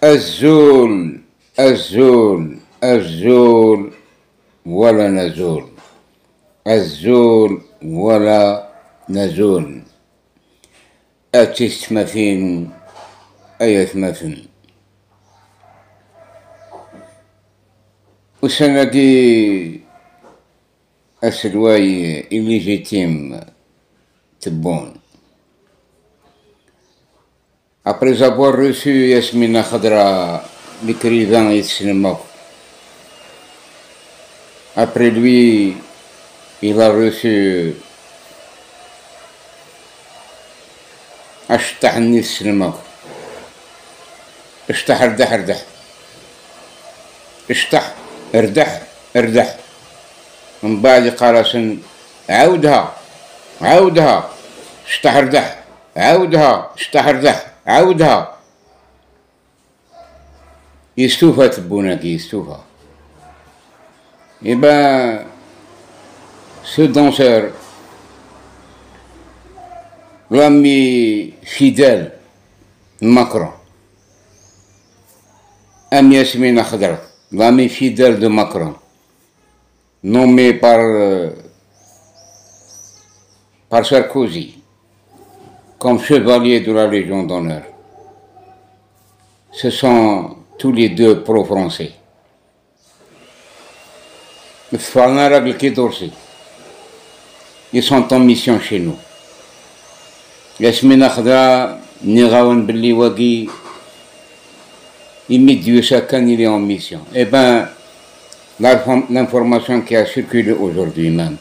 الزول الزول الزول ولا نزول. الزول ولا نزول. أتيست مثين أيت مثن وسنقي السلواي illégitime تبون. Après avoir reçu Yasmina Khadra, l'écrivain Islamok, après lui, il a reçu أشطح الناس سلمك، اشطح اردح اردح، اشطح اردح اردح. من بعد قال سن عاودها عاودها اشطح اردح، عاودها اشطح اردح، عاودها. يستوفى تبونك يستوفى. إبا سو دونسور l'ami fidèle Macron, Ami Yasmina Khadra, l'ami fidèle de Macron, nommé par Sarkozy comme chevalier de la Légion d'honneur. Ce sont tous les deux pro-français. Ils sont en mission chez nous. Yasmina Khadra, Nirawan Belli Wagi, Imid chacun il est en mission. Eh bien, l'information qui a circulé aujourd'hui même,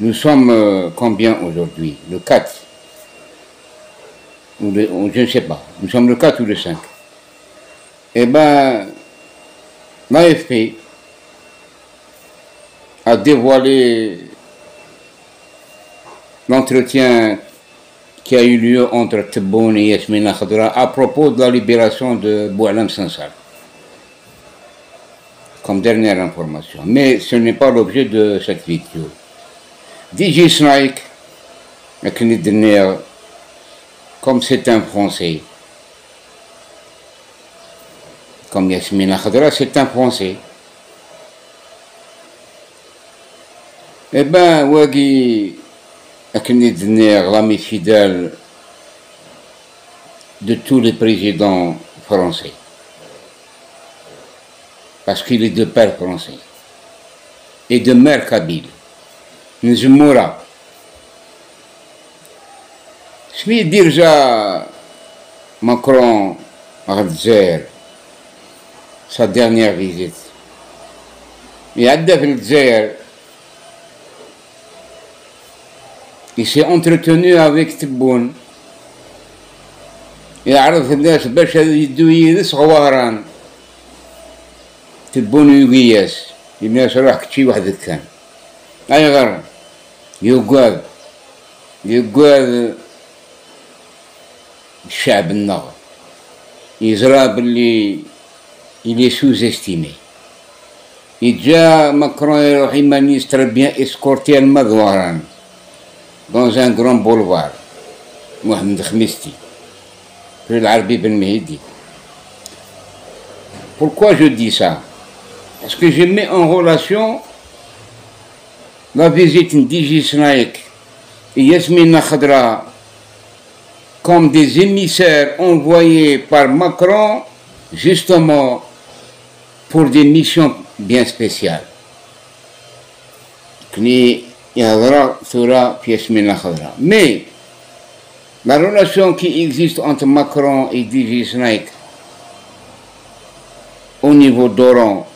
nous sommes combien aujourd'hui? Le 4 ou je ne sais pas, nous sommes le 4 ou le 5. Eh bien, l'AFP a dévoilé l'entretien qui a eu lieu entre Tebboune et Yasmina Khadra à propos de la libération de Boualem Sansal, comme dernière information. Mais ce n'est pas l'objet de cette vidéo. DJ Snake, comme c'est un Français, comme Yasmina Khadra, c'est un Français. Eh bien, Wagi, l'ami fidèle de tous les présidents français, parce qu'il est de père français et de mère kabyle. Nzmoura. Je vais dire déjà Macron à Alger, sa dernière visite. Il a dit il s'est entretenu avec Tebboune. يعرف الناس باش يدو يدس غواران. تبون يقياس الناس راح كشي وحدك كان. أي غير يقاد الشعب النغر. يزرى باللي il est sous-estimé. يجا ماكرون يروح يمانيستر بيان اسكورتي المذواران dans un grand boulevard, Mohamed Khmisti, rue l'Arbi Ben Mehdi. Pourquoi je dis ça? Parce que je mets en relation la visite d'Iji Snaik et Yasmina Khadra comme des émissaires envoyés par Macron justement pour des missions bien spéciales. Mais la relation qui existe entre Macron et DJ Snake au niveau d'Oran,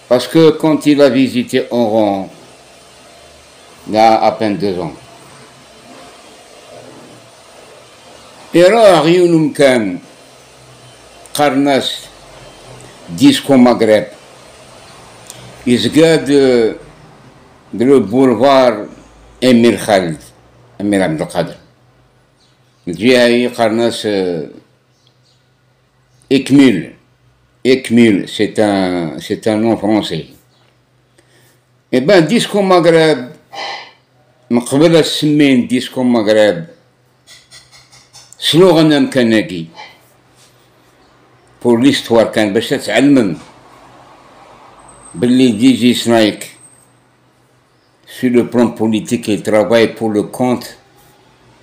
parce que quand il a visité Oran, il y a à peine 2 ans, et alors Younum Khan, Karnas, Disco Maghreb, il se garde le boulevard Emir Khalid, Emir Abdelkader. Djihaï Karnas Ekmul, c'est un nom français. Eh bien, Disco Maghreb, مقبل السمين ديسكو مغرب سلوغن امكانكي pour l'histoire كان باش تتعلم باللي ديجي سنايك sur le plan politique il travaille pour le compte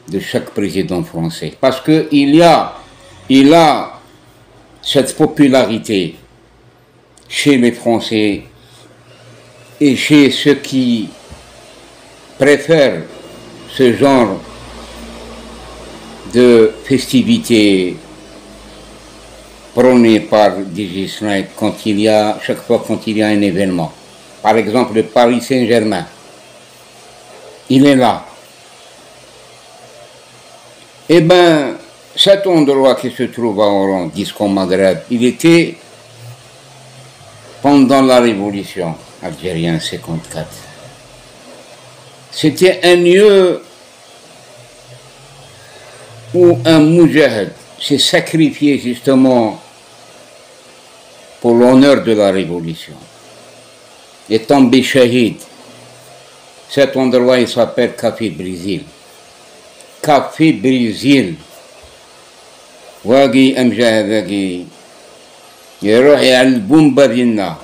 de chaque président français parce que il a cette popularité chez les Français et chez ceux qui préfèrent ce genre de festivités prônées par DJ Snake chaque fois quand il y a un événement. Par exemple, le Paris Saint-Germain, il est là. Eh bien, cet endroit qui se trouve à Oran, Disco Maghreb, il était pendant la révolution algérienne 54. C'était un lieu où un moujahid s'est sacrifié justement pour l'honneur de la révolution. Et tombé shahid. Cet endroit, il s'appelle Café Brésil. Café Brésil. واقي أمجاد واقي يروح على البومبا ديالنا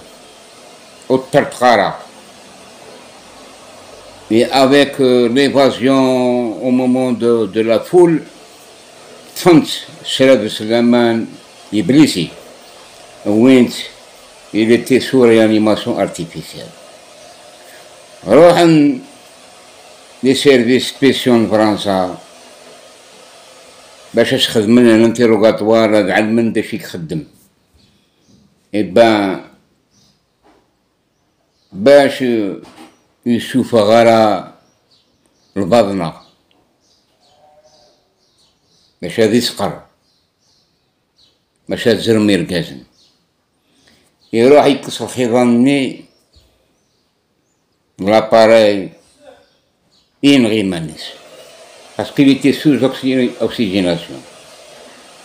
والطرطقارة. Et avec l'évasion au moment de la foule, فهمت شراب سليمان إبليسي وين il était sous réanimation artificielle. روحن les services spéciaux de فرنسا باش تخدم لنا الانتيروغاتوار هاد علمن باش يخدم. إبا باش يشوف غارة الباطنة باش هادي سقر باش هاد زرمير كازن يروح يكسر خيضاني l'appareil ينغي مانيس parce qu'il était sous oxygénation.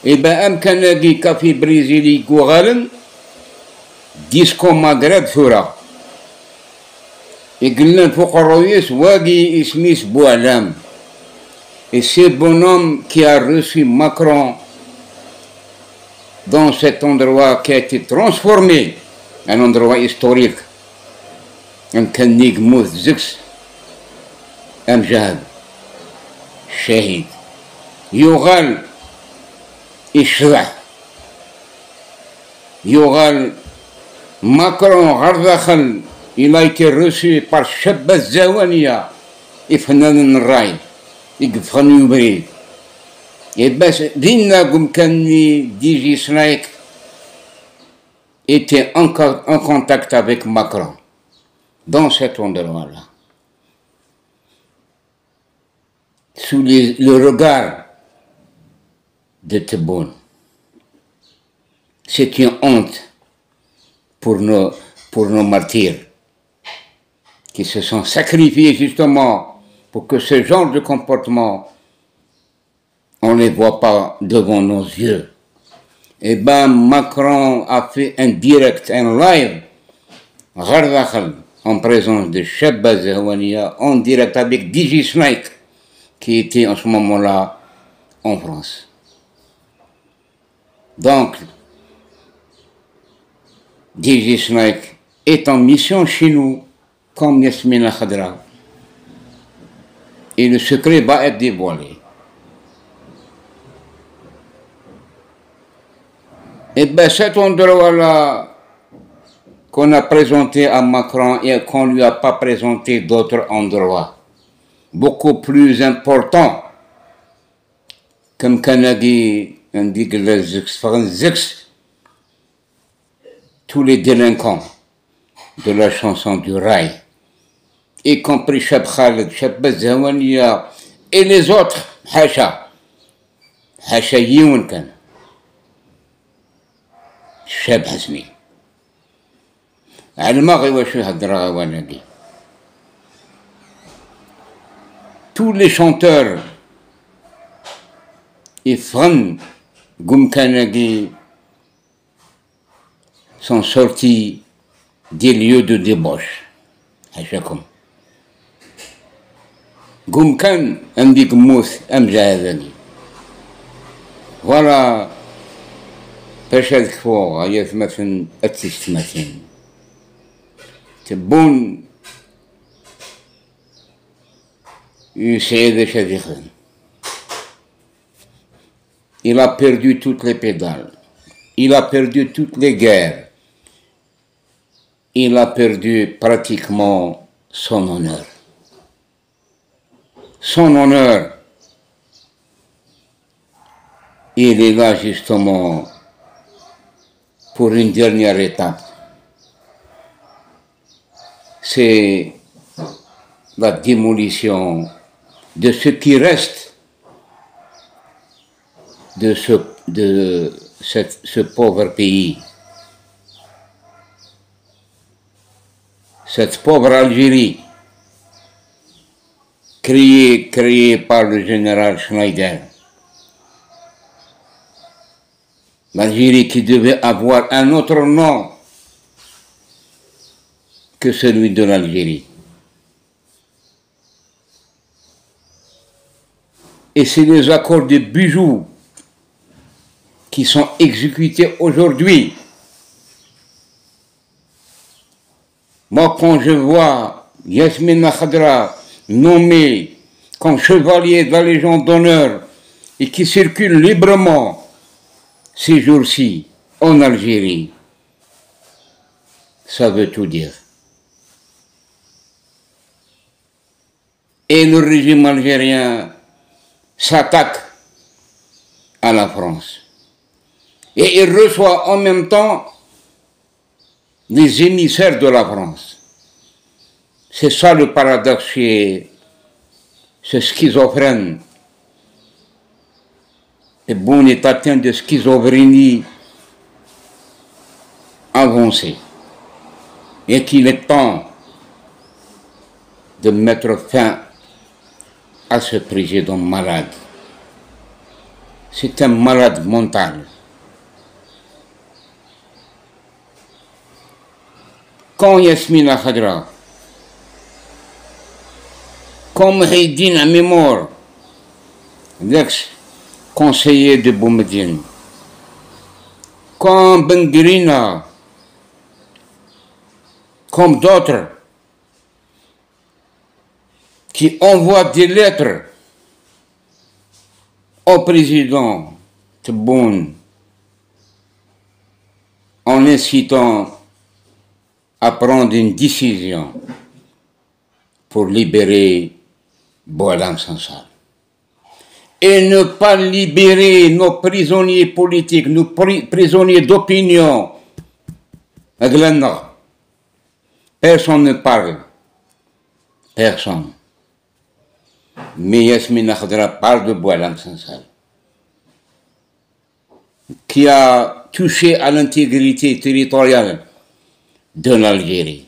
Et ben أمكن نلاقي كافي بريزيلي كوغالن ديسكو مغرب ثورة يقلنا فوق الرئيس واقي اسميس بوعلام. Et ce bonhomme qui a reçu Macron dans cet endroit qui a été transformé en endroit historique, un كان يموت زكس أمجاد شهيد يغال يشرع يغال ماكرون غير دخل il a été reçu par شابة الزوانية يفنان الراي يقفخن يبريد يباس دينا قم كان ديجي سنايك était en contact avec Macron dans cet endroit-là sous le regard de Tebboune. C'est une honte pour nos martyrs qui se sont sacrifiés justement pour que ce genre de comportement, on ne les voit pas devant nos yeux. Et ben Macron a fait un direct, un live, en présence de Chebba Zahwania, en direct avec DJ Snake, qui était en ce moment-là en France. Donc, DJ Snake est en mission chez nous, comme Yasmina Khadra. Et le secret va être dévoilé. Et bien cet endroit-là qu'on a présenté à Macron et qu'on ne lui a pas présenté d'autres endroits, beaucoup plus importants, comme Kanagi, indique les tous les délinquants de la chanson du rail, y compris Cheb Khaled, Cheb Zahwania et les autres, Hacha Youn Kan, Cheb Hasmi. Tous les chanteurs et fans Gumkanagi sont sortis des lieux de débauche. Hachakum. Gumkan Amdik Mouth Amjahadani. Voilà باش هذكفو هي ثمثن التستمثين تبون يسعد شادي خدم. Il a perdu toutes les pédales. Il a perdu toutes les guerres. Il a perdu pratiquement son honneur. Son honneur, il est là justement pour une dernière étape. C'est la démolition de ce qui reste de ce pauvre pays, cette pauvre Algérie, créée par le général Schneider. L'Algérie qui devait avoir un autre nom que celui de l'Algérie. Et c'est les accords de bijoux qui sont exécutés aujourd'hui. Moi, quand je vois Yasmina Khadra nommé comme chevalier de la Légion d'honneur et qui circule librement ces jours-ci en Algérie, ça veut tout dire. Et le régime algérien s'attaque à la France. Et il reçoit en même temps les émissaires de la France. C'est ça le paradoxe chez ce schizophrène. Et bon est atteint de schizophrénie avancée. Et qu'il est temps de mettre fin à ce président malade. C'est un malade mental. Quand Yasmina Khadra, comme Haïdine à mémoire, l'ex-conseiller de Boumediene, comme Benguirina, comme d'autres, qui envoient des lettres au président Tebboune en incitant à prendre une décision pour libérer Boualem Sansal. Et ne pas libérer nos prisonniers politiques, nos prisonniers d'opinion. Personne ne parle. Personne. Mais Yasmina Khadra parle de Boualem Sansal, qui a touché à l'intégrité territoriale de l'Algérie.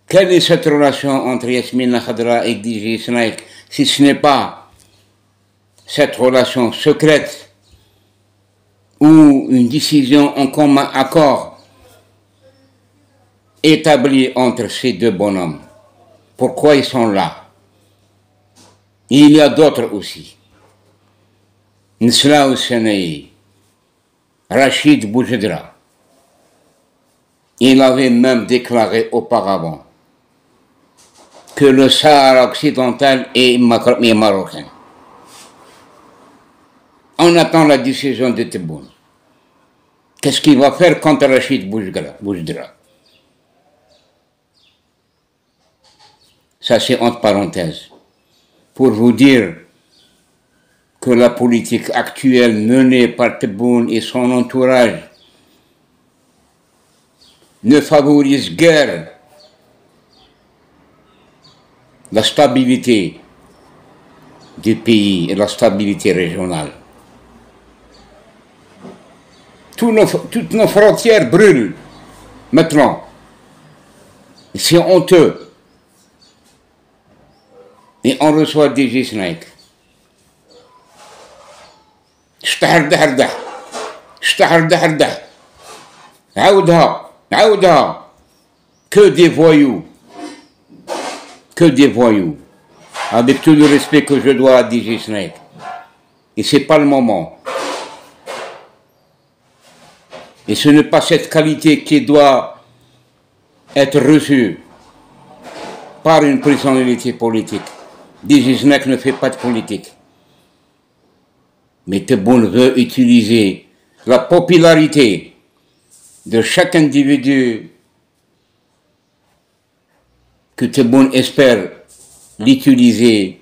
Quelle est cette relation entre Yasmina Khadra et DJ Snake, si ce n'est pas cette relation secrète ou une décision en commun accord établie entre ces deux bonhommes? Pourquoi ils sont là? Il y a d'autres aussi. Nsla Husseini, Rachid Boujedra. Il avait même déclaré auparavant que le Sahara occidental est marocain. On attend la décision de Tebboune. Qu'est-ce qu'il va faire contre Rachid Boujedra? Ça, c'est entre parenthèses. Pour vous dire que la politique actuelle menée par Tebboune et son entourage ne favorise guère la stabilité du pays et la stabilité régionale. Toutes nos frontières brûlent maintenant. C'est honteux. Et on reçoit DJ Snake. Que des voyous. Que des voyous. Avec tout le respect que je dois à DJ Snake. Et ce n'est pas le moment. Et ce n'est pas cette qualité qui doit être reçue par une personnalité politique. Dizisnek ne fait pas de politique. Mais Tebboune veut utiliser la popularité de chaque individu que Tebboune espère l'utiliser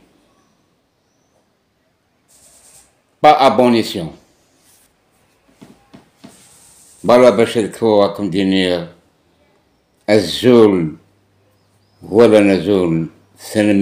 pas à bon escient. Bala Bachelko a comme dire Azul, voilà Nazul, c'est le